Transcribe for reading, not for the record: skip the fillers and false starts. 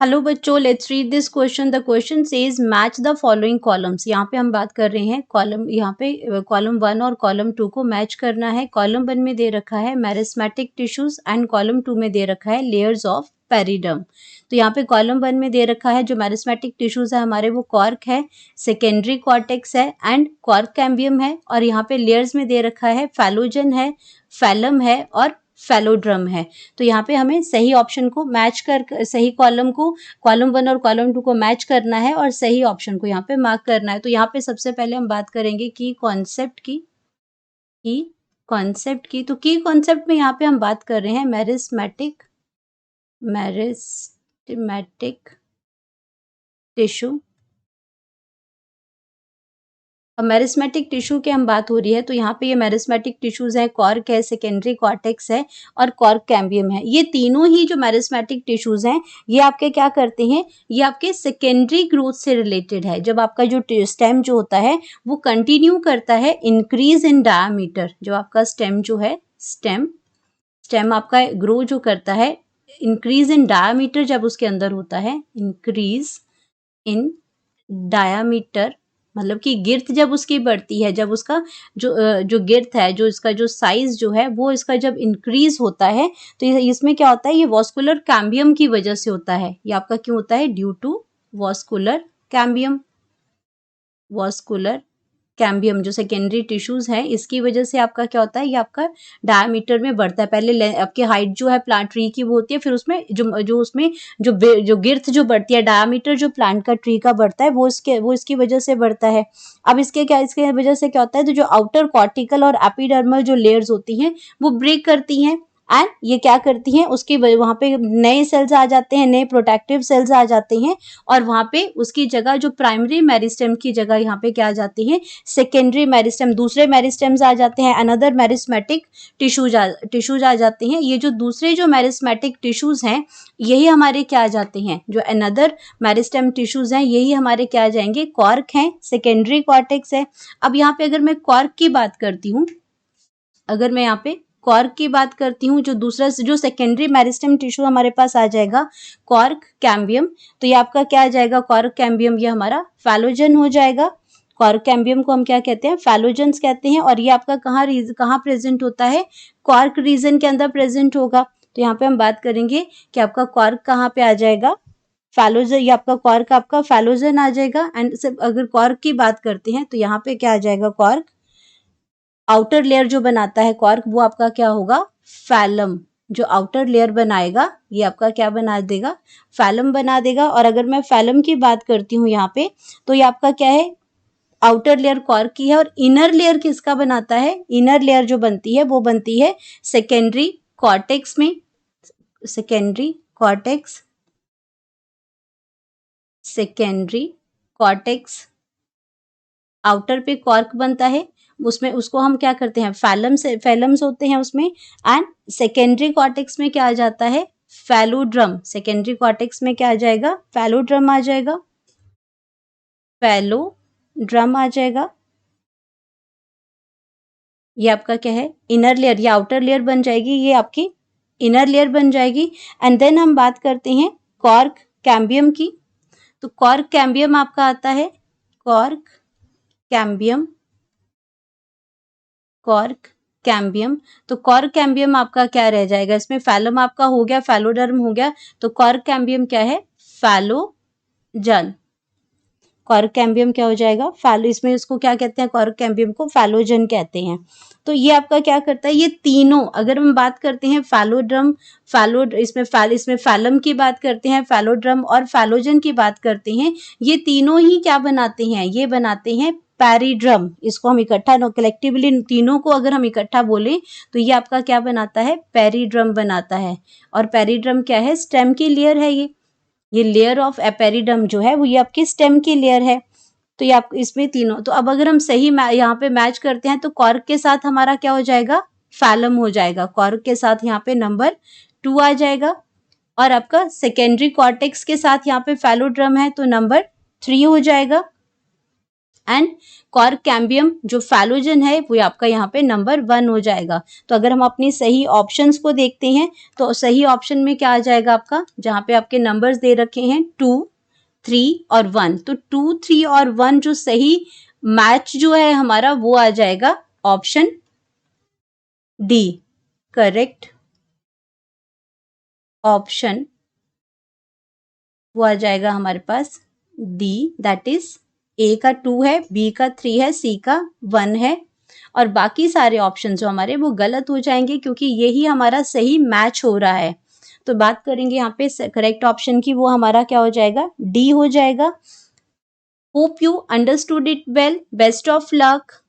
Hello बच्चों, let's read this question. The question says match the following columns. यहाँ पे हम बात कर रहे हैं कॉलम, यहाँ पे कॉलम 1 और कॉलम 2 को मैच करना है। कॉलम 1 में दे रखा है मेरिस्मेटिक टिश्यूज एंड कॉलम 2 में दे रखा है लेयर्स ऑफ पेरिडर्म। तो यहाँ पे कॉलम 1 में दे रखा है जो मेरिस्मेटिक टिश्यूज है हमारे, वो कॉर्क है, सेकेंडरी कॉर्टेक्स है एंड कॉर्क कैम्बियम है। और यहाँ पे लेयर्स में दे रखा है फैलोजन है, फैलम है और फैलोड्रम है। तो यहाँ पे हमें सही ऑप्शन को मैच कर, सही कॉलम को, कॉलम 1 और कॉलम 2 को मैच करना है और सही ऑप्शन को यहाँ पे मार्क करना है। तो यहाँ पे सबसे पहले हम बात करेंगे की कॉन्सेप्ट की। तो की कॉन्सेप्ट में यहाँ पे हम बात कर रहे हैं मेरिस्मेटिक टिश्यू। अब मेरिस्मेटिक टिश्यू की हम बात हो रही है, तो यहाँ पे ये मेरिस्मेटिक टिश्यूज है, कॉर्क है, सेकेंडरी कॉर्टेक्स है और कॉर्क कैम्बियम है। ये तीनों ही जो मेरिस्मेटिक टिश्यूज हैं, ये आपके क्या करते हैं, ये आपके सेकेंडरी ग्रोथ से रिलेटेड है। जब आपका जो स्टेम जो होता है वो कंटिन्यू करता है इंक्रीज इन डायामीटर। जो आपका स्टेम जो है, स्टेम आपका ग्रो जो करता है, इंक्रीज इन डायामीटर जब उसके अंदर होता है, इंक्रीज इन डायामीटर मतलब कि गिर्थ जब उसकी बढ़ती है, जब उसका जो गिर्थ है, जो इसका जो साइज जो है वो इसका जब इंक्रीज होता है, तो इसमें क्या होता है, ये वॉस्कुलर कैम्बियम की वजह से होता है। ये आपका क्यों होता है, ड्यू टू वॉस्कुलर कैम्बियम। जो सेकेंडरी टिश्यूज हैं, इसकी वजह से आपका क्या होता है, ये आपका डायमीटर में बढ़ता है। पहले आपकी हाइट जो है प्लांट ट्री की वो होती है, फिर उसमें जो गिर्थ जो बढ़ती है, डायमीटर जो प्लांट का ट्री का बढ़ता है, वो इसकी वजह से बढ़ता है। अब इसके वजह से क्या होता है, तो जो आउटर कॉर्टिकल और एपिडर्मल जो लेयर्स होती हैं वो ब्रेक करती हैं एंड ये क्या करती हैं, उसकी वहाँ पे नए सेल्स आ जाते हैं, नए प्रोटेक्टिव सेल्स आ जाते हैं और वहाँ पे उसकी जगह जो प्राइमरी मेरिस्टेम की जगह यहाँ पे क्या आ जाती है, सेकेंडरी मेरिस्टेम, दूसरे मेरिस्टेम्स आ जाते हैं, अनदर मेरिस्मेटिक टिश्यूज आ जाते हैं। ये जो दूसरे जो मेरिस्मेटिक टिश्यूज हैं, यही हमारे क्या आ जाते हैं, जो अनदर मेरिस्टेम टिश्यूज हैं, यही हमारे क्या आ जाएंगे, कॉर्क हैं, सेकेंडरी कॉर्टेक्स है। अब यहाँ पे अगर मैं कॉर्क की बात करती हूँ, जो दूसरा जो सेकेंडरी मेरिस्टेम टिश्यू हमारे पास आ जाएगा, कॉर्क कैम्बियम। तो ये आपका क्या आ जाएगा, कॉर्क कैम्बियम, ये हमारा फैलोजन हो जाएगा। कॉर्क कैम्बियम को हम क्या कहते हैं, फैलोजेंस कहते हैं। और ये आपका कहाँ प्रेजेंट होता है, कॉर्क रीजन के अंदर प्रेजेंट होगा। तो यहाँ पे हम बात करेंगे कि आपका कॉर्क कहाँ पे आ जाएगा, फैलोजन। ये आपका कॉर्क आपका फैलोजन आ जाएगा। एंड अगर कॉर्क की बात करते हैं तो यहाँ पे क्या आ जाएगा, कॉर्क आउटर लेयर जो बनाता है कॉर्क, वो आपका क्या होगा, फैलम। जो आउटर लेयर बनाएगा ये आपका क्या बना देगा, फैलम बना देगा। और अगर मैं फैलम की बात करती हूँ यहाँ पे, तो ये आपका क्या है, आउटर लेयर कॉर्क की है और इनर लेयर किसका बनाता है, इनर लेयर जो बनती है वो बनती है सेकेंडरी कॉर्टेक्स में। सेकेंडरी कॉर्टेक्स आउटर पे कॉर्क बनता है, उसमें उसको हम क्या करते हैं, फैलम्स होते हैं उसमें। एंड सेकेंडरी कॉर्टेक्स में क्या आ जाता है, फैलोड्रम। सेकेंडरी कॉर्टेक्स में क्या आ जाएगा, फैलोड्रम आ जाएगा, ये आपका क्या है, इनर लेयर, ये आउटर लेयर बन जाएगी, ये आपकी इनर लेयर बन जाएगी। एंड देन हम बात करते हैं कॉर्क कैम्बियम की। तो कॉर्क कैम्बियम आपका आता है, कॉर्क कैम्बियम। तो कॉर्क कैम्बियम आपका क्या रह जाएगा, इसमें फैलम आपका हो गया, फैलोडर्म हो गया। तो कॉर्क कैम्बियम क्या है, फैलोजन। कॉर्क कैम्बियम क्या हो जाएगा, इसमें इसको क्या कहते हैं, कॉर्क कैम्बियम को फैलोजन कहते हैं। तो ये आपका क्या करता है, ये तीनों, अगर हम बात करते हैं इसमें फैलम की बात करते हैं, फैलोड्रम और फैलोजन की बात करते हैं, ये तीनों ही क्या बनाते हैं, ये बनाते हैं पेरिड्रम। इसको हम इकट्ठा कलेक्टिवली तीनों को अगर हम इकट्ठा बोलें तो ये आपका क्या बनाता है, पेरिड्रम बनाता है। और पेरिड्रम क्या है, स्टेम की लेयर है। ये लेयर ऑफ एपेरिडम जो है वो ये आपकी स्टेम की लेयर है। तो ये आप इसमें तीनों, तो अब अगर हम सही यहाँ पे मैच करते हैं तो कॉर्क के साथ हमारा क्या हो जाएगा, फैलम हो जाएगा। कॉर्क के साथ यहाँ पे नंबर 2 आ जाएगा और आपका सेकेंडरी कॉर्टेक्स के साथ यहाँ पे फैलोड्रम है तो नंबर 3 हो जाएगा। एंड कॉर्क कैम्बियम जो फैलोजन है वो आपका यहाँ पे नंबर 1 हो जाएगा। तो अगर हम अपनी सही ऑप्शंस को देखते हैं तो सही ऑप्शन में क्या आ जाएगा आपका, जहाँ पे आपके नंबर्स दे रखे हैं 2, 3 और 1, तो 2, 3 और 1 जो सही मैच जो है हमारा वो आ जाएगा ऑप्शन डी, करेक्ट ऑप्शन वो आ जाएगा हमारे पास डी, दैट इज ए का 2 है, बी का 3 है, सी का 1 है और बाकी सारे ऑप्शन जो हमारे वो गलत हो जाएंगे क्योंकि यही हमारा सही मैच हो रहा है। तो बात करेंगे यहाँ पे करेक्ट ऑप्शन की, वो हमारा क्या हो जाएगा, डी हो जाएगा। Hope you understood it well, best of luck.